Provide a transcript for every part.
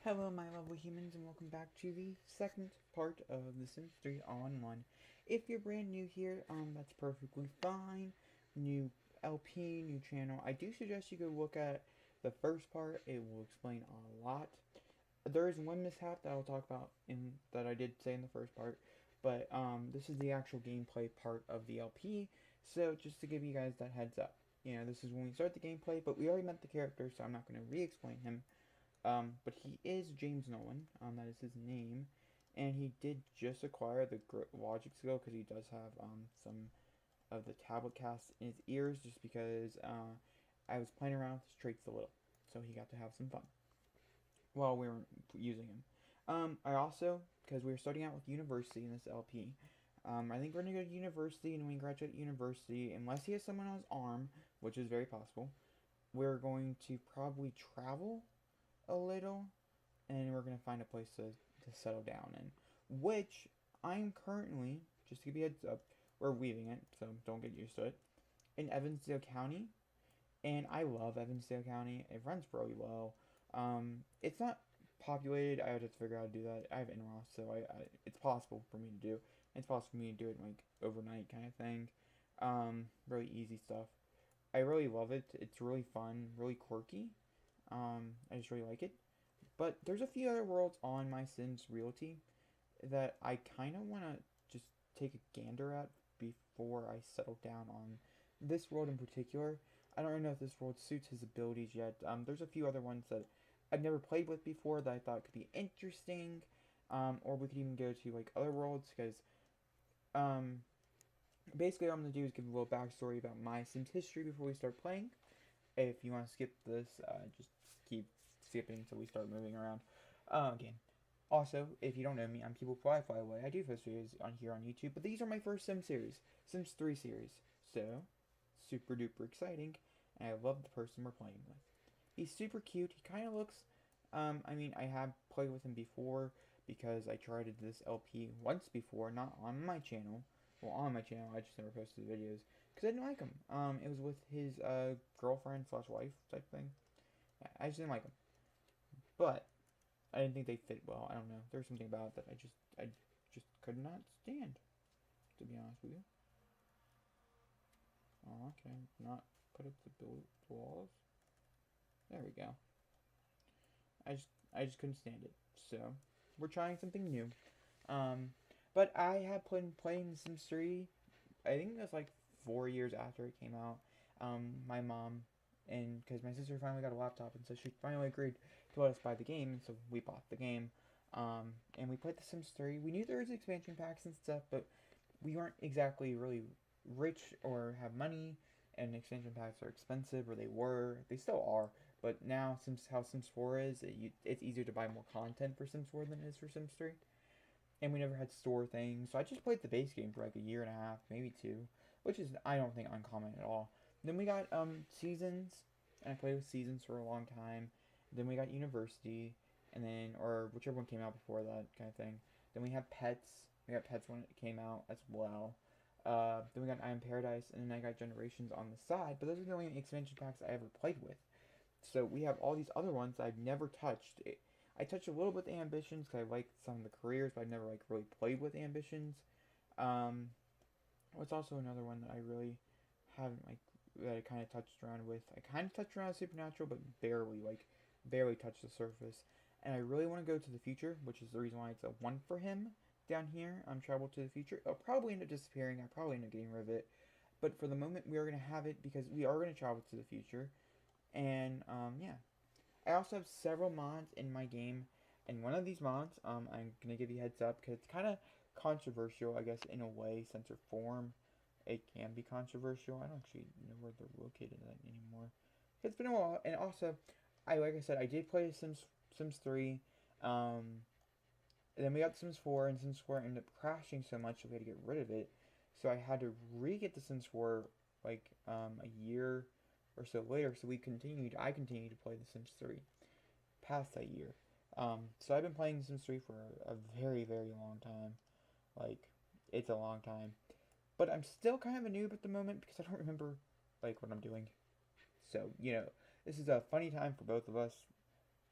Hello my lovely humans and welcome back to the second part of The Sims 3 All-in-One. If you're brand new here, that's perfectly fine. New LP, new channel. I do suggest you go look at the first part. It will explain a lot. There is one mishap that I'll talk about that I did say in the first part, but this is the actual gameplay part of the LP, so just to give you guys that heads up. This is when we start the gameplay, but we already met the character, so I'm not going to re-explain him. But he is James Nolan. That is his name, and he did just acquire the logic skill because he does have some of the tablet casts in his ears, just because I was playing around with his traits a little, so he got to have some fun while we were using him. I also, because we were starting out with university in this LP, I think we're gonna go to university, and when we graduate university, unless he has someone on his arm, which is very possible, we're going to probably travel a little, and we're gonna find a place to settle down in. Which I'm currently, just to give you a heads up, we're weaving it, so don't get used to it, in Evansdale County, and I love Evansdale County. It runs really well. It's not populated. I would have to figure out how to do that. I have in-laws, so it's possible for me to do. It's possible for me to do it like overnight kind of thing. Really easy stuff. I really love it. It's really fun, really quirky. I just really like it. But there's a few other worlds on my Sims Realty that I kind of want to just take a gander at before I settle down on this world in particular. I don't really know if this world suits his abilities yet. There's a few other ones that I've never played with before that I thought could be interesting. Or we could even go to like other worlds because um, basically what I'm going to do is give a little backstory about my Sims history before we start playing. If you want to skip this, just keep skipping until we start moving around. Again, also, if you don't know me, I'm PeopleFlyFlyAway. I do post videos on here on YouTube, but these are my first Sim series, Sims 3 series. So, super duper exciting, and I love the person we're playing with. He's super cute. He kind of looks, I have played with him before because I tried this LP once before, not on my channel. Well, on my channel, I just never posted videos because I didn't like him. It was with his girlfriend slash wife type thing. I just didn't like him, but I didn't think they fit well. I don't know. There's something about that I just could not stand, to be honest with you. Oh, can I not put up the walls? There we go. I just couldn't stand it. So we're trying something new. Um, but I have been playing Sims 3. I think it was like 4 years after it came out. My mom, and because my sister finally got a laptop, and so she finally agreed to let us buy the game, and so we bought the game. And we played The Sims 3. We knew there was expansion packs and stuff, but we weren't exactly really rich or have money, and expansion packs are expensive, or they were. They still are, but now, since how Sims 4 is, it's easier to buy more content for Sims 4 than it is for Sims 3. And we never had store things, so I just played the base game for like a year and a half, maybe two, which is, I don't think, uncommon at all. Then we got seasons, and I played with seasons for a long time. Then we got university, and then, or whichever one came out before that kind of thing. Then we have pets. We got pets when it came out as well. Then we got I Am Paradise, and then I got Generations on the side. But those are the only expansion packs I ever played with. So we have all these other ones I've never touched. I touched a little bit with Ambitions because I liked some of the careers, but I've never like really played with Ambitions. Um, what's also another one that I really haven't like that I kind of touched around with. I kind of touched around with Supernatural, but barely touched the surface. And I really want to go to the future, which is the reason why it's a one for him down here. Travel to the future. It'll probably end up disappearing. I'll probably end up getting rid of it. But for the moment, we are going to have it because we are going to travel to the future. And yeah, I also have several mods in my game, and one of these mods, I'm gonna give you a heads up because it's kind of controversial, I guess, in a way, since their form, it can be controversial. I don't actually know where they're located at anymore. It's been a while, and also, like I said, I did play Sims 3, and then we got Sims 4, and Sims 4 ended up crashing so much that we had to get rid of it. So I had to re-get the Sims 4 like a year or so later. So I continued to play The Sims 3 past that year. So I've been playing The Sims 3 for a very, very long time. Like, it's a long time. But I'm still kind of a noob at the moment because I don't remember like what I'm doing. So, this is a funny time for both of us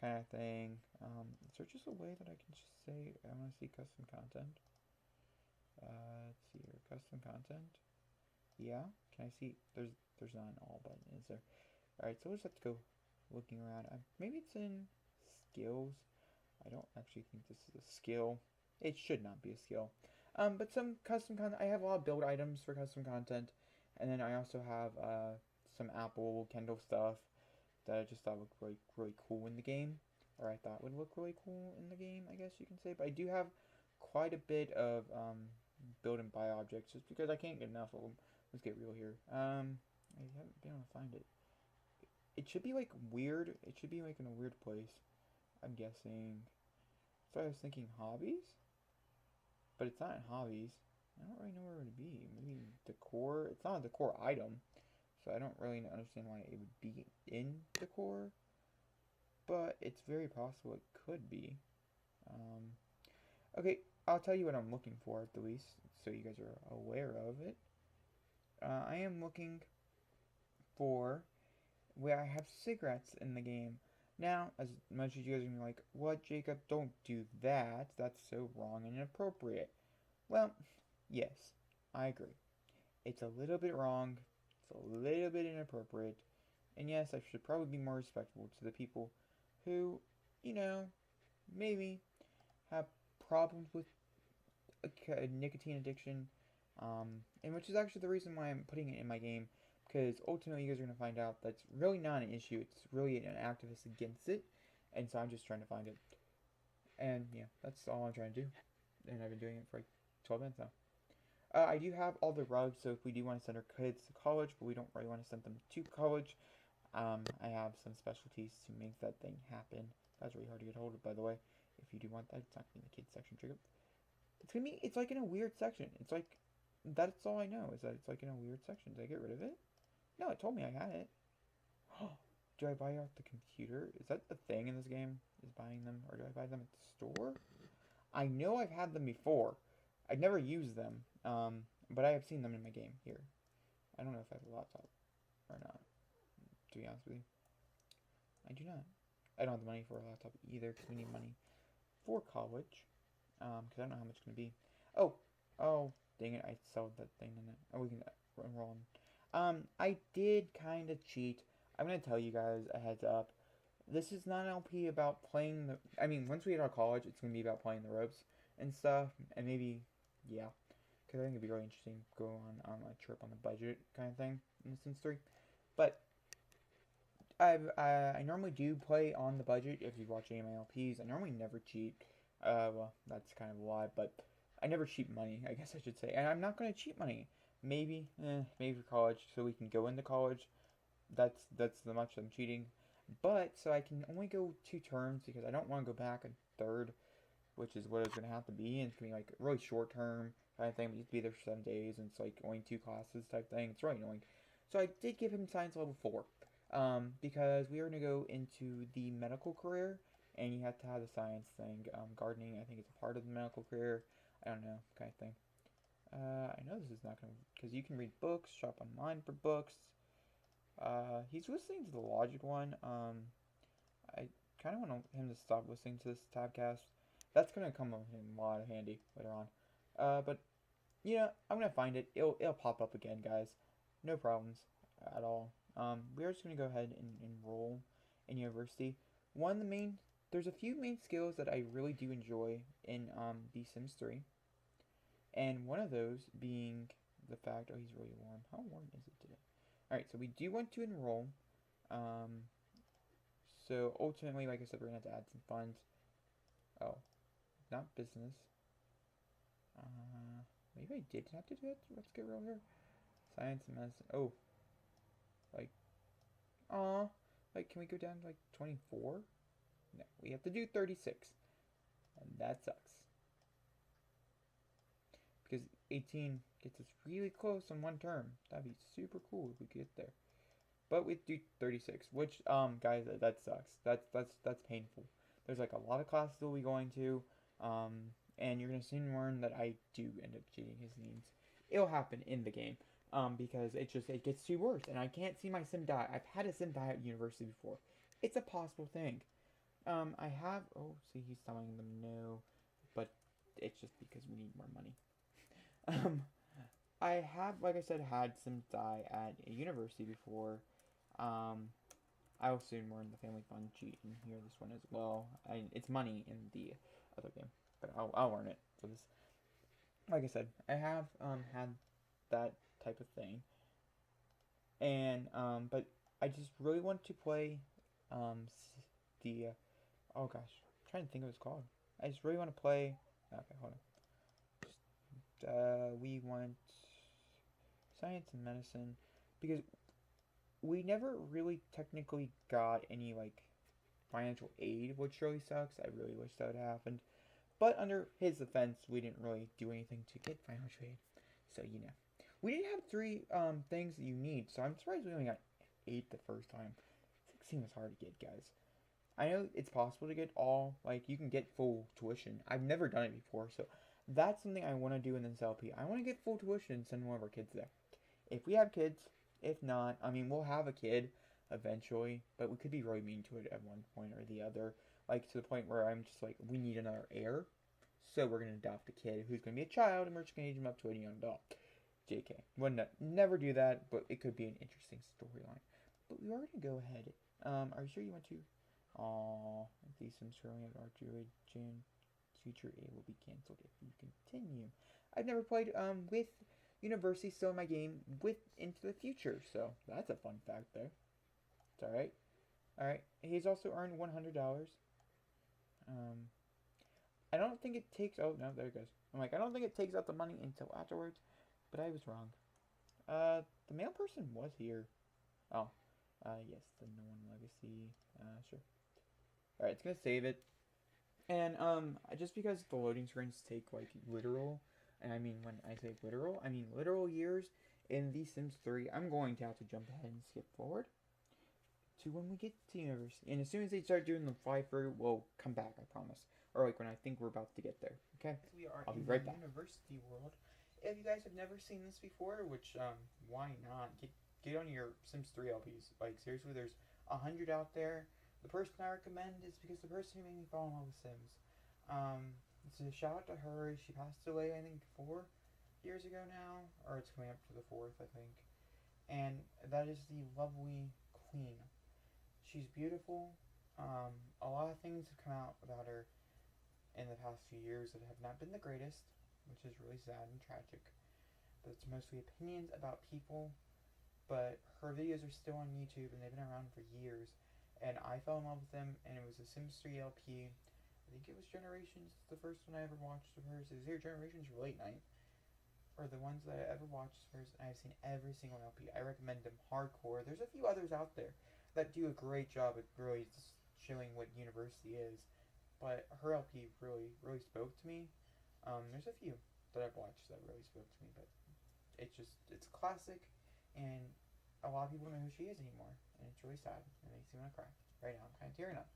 kind of thing. there just a way that I can just say I want to see custom content? Let's see here, custom content. Yeah, can I see? There's not an all button, is there? All right, so we'll just have to go looking around. Maybe it's in skills. I don't actually think this is a skill. It should not be a skill. But some custom content. I have a lot of build items for custom content, and then I also have some Apple Kindle stuff that I just thought looked really cool in the game, or I thought would look really cool in the game, I guess you can say. But I do have quite a bit of build and buy objects just because I can't get enough of them. Let's get real here. I haven't been able to find it. It should be like weird. It should be like in a weird place. I'm guessing. So I was thinking hobbies, but it's not in hobbies. I don't really know where it would be. Maybe decor. It's not a decor item, so I don't really understand why it would be in decor. But it's very possible it could be. Okay, I'll tell you what I'm looking for at the least, so you guys are aware of it. I am looking for where I have cigarettes in the game. Now, as much as you guys are going to be like, what, Jacob? Don't do that. That's so wrong and inappropriate. Well, yes, I agree. It's a little bit wrong. It's a little bit inappropriate. And yes, I should probably be more respectful to the people who, maybe have problems with nicotine addiction. And which is actually the reason why I'm putting it in my game. Because ultimately you guys are going to find out that's really not an issue. It's really an activist against it. And so I'm just trying to find it. And yeah, that's all I'm trying to do. And I've been doing it for like 12 minutes now. I do have all the rugs, so if we do want to send our kids to college, but we don't really want to send them to college, I have some specialties to make that thing happen. That's really hard to get hold of, by the way. If you do want that, it's not going to be in the kids section, Jacob. It's like in a weird section. It's like, that's all I know, is that it's like in a weird section. Did I get rid of it? No, it told me I had it. Do I buy it off the computer? Is that the thing in this game? Is buying them? Or do I buy them at the store? I know I've had them before. I've never used them. But I have seen them in my game here. I don't know if I have a laptop or not, to be honest with you. I do not. I don't have the money for a laptop either, because we need money for college. Because I don't know how much it's going to be. Oh, dang it, I sold that thing in it. Oh, we can enroll in. I did kind of cheat. I'm going to tell you guys a heads up. This is not an LP about playing the... I mean, once we get out of college, it's going to be about playing the ropes and stuff. And maybe, yeah. Because I think it'd be really interesting to go on a trip on the budget kind of thing in Sims 3. But I normally do play on the budget. If you watch any of my LPs, I normally never cheat. Well, that's kind of a lie, but I never cheat money, I guess I should say. And I'm not going to cheat money. Maybe for college, so we can go into college. That's the much I'm cheating. But, so I can only go 2 terms, because I don't want to go back a third, which is what it's going to have to be. And it's going to be like a really short term kind of thing. We used to be there for 7 days, and it's like only 2 classes type thing. It's really annoying. So I did give him science level 4. Because we are going to go into the medical career, and you have to have the science thing. Gardening, I think it's a part of the medical career. I don't know, kind of thing. I know this is not going to... Because you can read books, shop online for books. He's listening to the Logic one. I kind of want him to stop listening to this tabcast. That's going to come in a lot of handy later on. But, I'm going to find it. It'll pop up again, guys. No problems at all. We're just going to go ahead and enroll in university. There's a few main skills that I really do enjoy in The Sims 3. And one of those being the fact, oh, he's really warm. How warm is it today? Alright, so we do want to enroll. So ultimately, like I said, we're going to have to add some funds. Oh, not business. Maybe I did have to do it. Let's get real here. Science and medicine. Oh. Can we go down to 24? No, we have to do 36. And that sucks. Because 18 gets us really close on 1 term. That'd be super cool if we could get there. But we do 36, which, guys, that sucks. That's painful. There's a lot of classes we'll be going to, and you're gonna soon learn that I do end up cheating his needs. It'll happen in the game, because it gets too worse, and I can't see my sim die. I've had a sim die at university before. It's a possible thing. I have. Oh, see, he's telling them no, but it's just because we need more money. Um, I have, like I said, had Sims die at a university before. Um, I will soon more in the family fun cheat in here this one as well. It's money in the other game, but I'll earn it for this. Like I said, I have had that type of thing, and but I just really want to play the oh gosh, I'm trying to think of what it's called. I just really want to play. Okay, hold on. We want science and medicine because we never really technically got any like financial aid, which really sucks. I really wish that would have happened. But under his defense, we didn't really do anything to get financial aid. So we did have three things that you need. So I'm surprised we only got 8 the first time. 16 was hard to get, guys. I know it's possible to get all, like, you can get full tuition. I've never done it before, so that's something I want to do in this LP. I want to get full tuition and send one of our kids there. If we have kids, if not, I mean, we'll have a kid eventually, but we could be really mean to it at one point or the other. Like, to the point where I'm just like, we need another heir, so we're going to adopt a kid who's going to be a child, and we're just going to age him up to a young adult. JK. Wouldn't never do that, but it could be an interesting storyline. But we are going to go ahead. Are you sure you want to? Aww, these Sims currently have Archery Jan future A will be cancelled if you continue. I've never played with University still in my game with Into the Future, so that's a fun fact there. It's alright. Alright. He's also earned $100. Um I don't think it takes no, there it goes. I'm like, I don't think it takes out the money until afterwards, but I was wrong. The male person was here. Oh. Yes, the no one legacy. Sure. Alright, it's gonna save it. And just because the loading screens take like literal, and I mean when I say literal, I mean literal years in The Sims 3, I'm going to have to jump ahead and skip forward to when we get to university. And as soon as they start doing the fly through, we'll come back, I promise. Or like when I think we're about to get there. Okay? We are I'll be right back. University world. If you guys have never seen this before, which why not? Get on your Sims 3 LPs. Like seriously, there's 100 out there. The person I recommend is because the person who made me fall in love with Sims. So shout out to her. She passed away, I think, 4 years ago now, or it's coming up to the 4th, I think. And that is the lovely Queen. She's beautiful. A lot of things have come out about her in the past few years that have not been the greatest, which is really sad and tragic. But it's mostly opinions about people. But her videos are still on YouTube, and they've been around for years. And I fell in love with them, and it was a Sims 3 LP. I think it was Generations, the first one I ever watched of hers. It was either Generations or Late Night, or the ones that I ever watched of hers, and I've seen every single LP. I recommend them hardcore. There's a few others out there that do a great job at really just showing what university is, but her LP really, really spoke to me. There's a few that I've watched that really spoke to me, but it's classic, and a lot of people don't know who she is anymore, and it's really sad. It makes me want to cry. Right now, I'm kind of tearing up.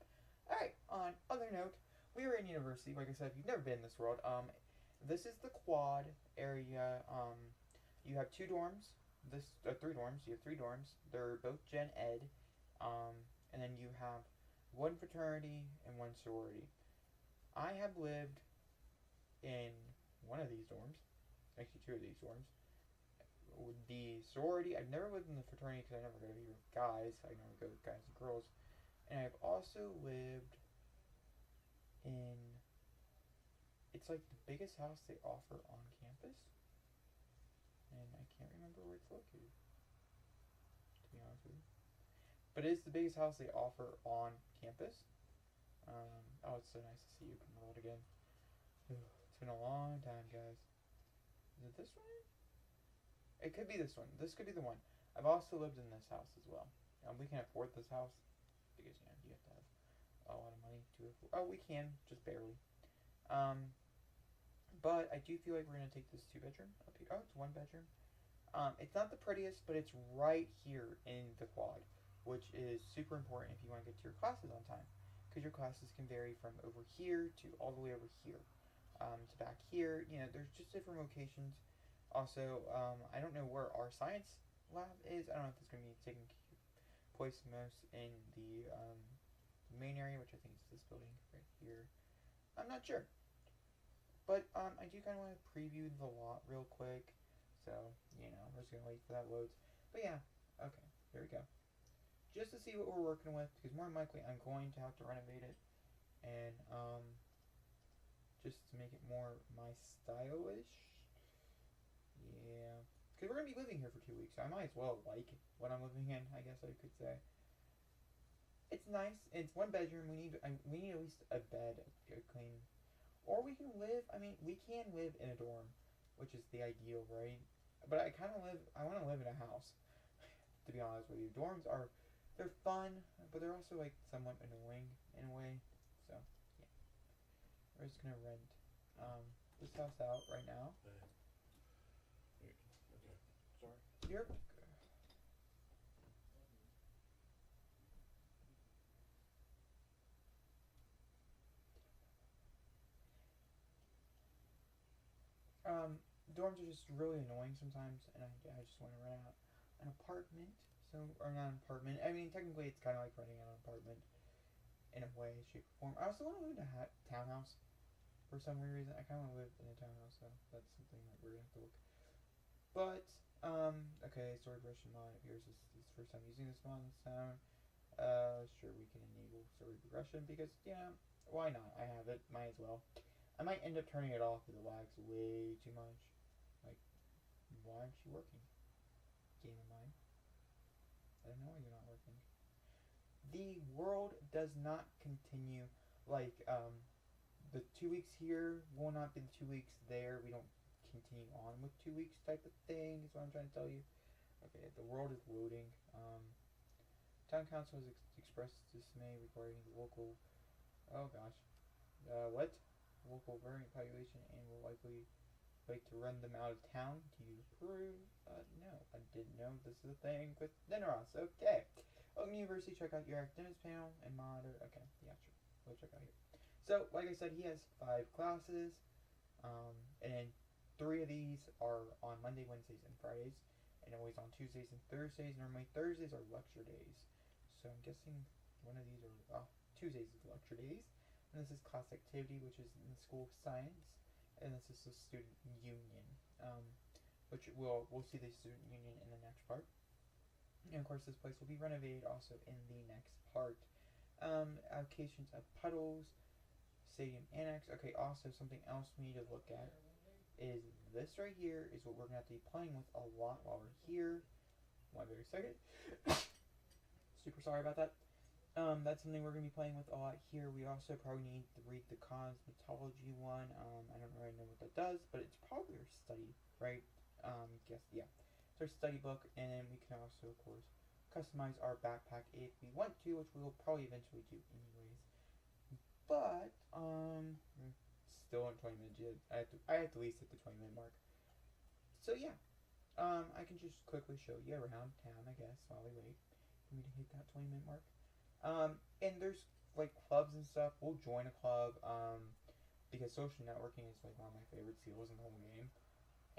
Alright, on other note, we are in university. Like I said, if you've never been in this world, this is the quad area. You have 2 dorms. 3 dorms. You have 3 dorms. They're both Gen Ed. And then you have 1 fraternity and 1 sorority. I have lived in one of these dorms. Actually, 2 of these dorms. The sorority, I've never lived in the fraternity because I never go with guys. I never go with guys and girls. And I've also lived in, it's like the biggest house they offer on campus. And I can't remember where it's located, to be honest with you. But it is the biggest house they offer on campus. Oh, it's so nice to see you open the world again. It's been a long time, guys. Is it this one? It could be this one. This could be the one. I've also lived in this house as well. We can afford this house because you have to have a lot of money to afford. Oh, we can, just barely. But I do feel like we're gonna take this 2-bedroom up here. Oh, it's 1 bedroom. It's not the prettiest, but it's right here in the quad, which is super important if you want to get to your classes on time, because your classes can vary from over here to all the way over here, to back here. There's just different locations. Also, I don't know where our science lab is. I don't know if it's going to be taking place most in the the main area, which I think is this building right here. I'm not sure. But I do kind of want to preview the lot real quick. So, you know, we're just going to wait for that loads. But yeah, okay, there we go. Just to see what we're working with, because more than likely I'm going to have to renovate it. And just to make it more my style-ish. Yeah. Because we're going to be living here for 2 weeks, so I might as well like what I'm living in, I guess I could say. It's nice. It's 1 bedroom. We need at least a bed, a clean. Or we can live, we can live in a dorm, which is the ideal, right? But I want to live in a house, to be honest with you. Dorms they're fun, but they're also, like, somewhat annoying in a way. So, yeah. We're just going to rent this house out right now. Okay. Sorry. You're dorms are just really annoying sometimes, and I just want to rent out an apartment. So, or not an apartment. Technically, it's kind of like renting out an apartment in a way, shape, or form. I also want to live in a townhouse for some weird reason. I kind of want to live in a townhouse, so that's something that we're gonna have to look. But okay, story progression mod. Here's this first time using this mod sound. Sure, we can enable story progression because why not? I have it. Might as well. I might end up turning it off if it lags way too much. Like, why aren't you working? Game of mine. I don't know why you're not working. The world does not continue like the 2 weeks here will not be the 2 weeks there. We don't continue on with 2 weeks type of thing is what I'm trying to tell you. Okay, the world is loading. Town council has expressed dismay regarding the local. Oh gosh. What? Local variant population and will likely like to run them out of town. Do you approve? No, I didn't know this is a thing with Dineros. Okay. Open University, check out your academics panel and monitor. Okay, yeah, sure. We'll check out here. So, like I said, he has 5 classes, and then 3 of these are on Monday, Wednesdays, and Fridays, and always on Tuesdays and Thursdays. Normally, Thursdays are lecture days. So I'm guessing one of these are Tuesdays is lecture days. And this is class activity, which is in the School of Science, and this is the student union, which we'll see the student union in the next part. And of course, this place will be renovated also in the next part. Allocations of puddles, stadium annex. Okay, also something else we need to look at is this right here is what we're gonna have to be playing with a lot while we're here. One very second. Super sorry about that. That's something we're going to be playing with a lot here. We also probably need to read the cosmetology one. I don't really know what that does, but it's probably our study, right? Guess, yeah. It's our study book, and then we can also, of course, customize our backpack if we want to, which we will probably eventually do anyways. But, still on 20 minutes yet. I have to at least hit the 20-minute mark. So, yeah. I can just quickly show you around town, I guess, while we wait for me to hit that 20-minute mark. And there's like clubs and stuff. We'll join a club, because social networking is like one of my favorite skills in the whole game.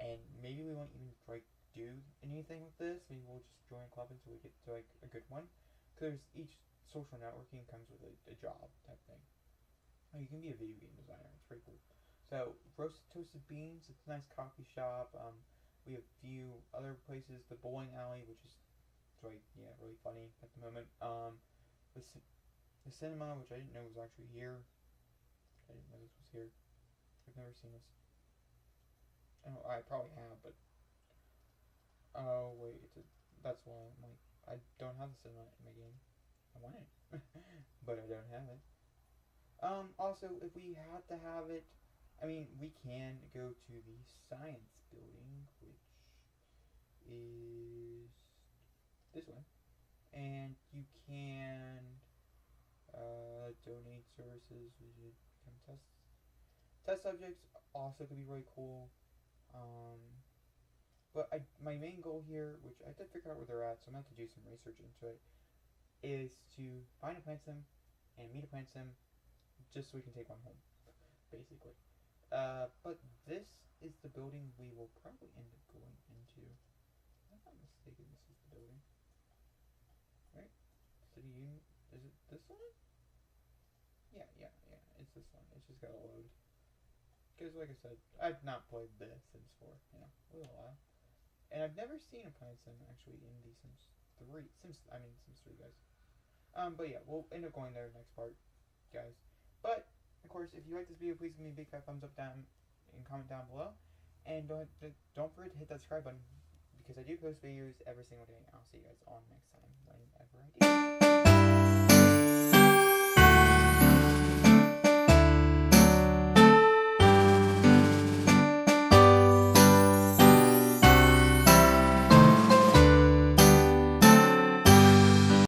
And maybe we won't even like do anything with this. Maybe we'll just join a club until we get to like a good one. Because each social networking comes with a job type thing. You can be a video game designer. It's pretty cool. So roasted toasted beans. It's a nice coffee shop. We have a few other places. The bowling alley, which is like really funny at the moment. The cinema, which I didn't know was actually here. I didn't know this was here. I've never seen this. I probably have, but oh wait, that's why I'm like I don't have the cinema in my game. I want it, but I don't have it. Also, if we had to have it, we can go to the science building, which is this one. And you can donate services. We should become test subjects. Also could be really cool. But my main goal here, which I did figure out where they're at, so I'm going to have to do some research into it, is to find a plant sim and meet a plant sim, just so we can take one home, basically. But this is the building we will probably end up going into. If I'm not mistaken, this is the building. Right? City Union. Is it this one? Yeah. It's this one. It's just gotta load. Because, like I said, I've not played this Sims 4, a little while. And I've never seen a planet sim actually in the Sims 3. Sims 3, guys. But yeah, we'll end up going there next part, guys. But, of course, if you like this video, please give me a big fat thumbs up down and comment down below. And don't forget to hit that subscribe button, because I do post videos every single day. I'll see you guys all next time, whenever I do.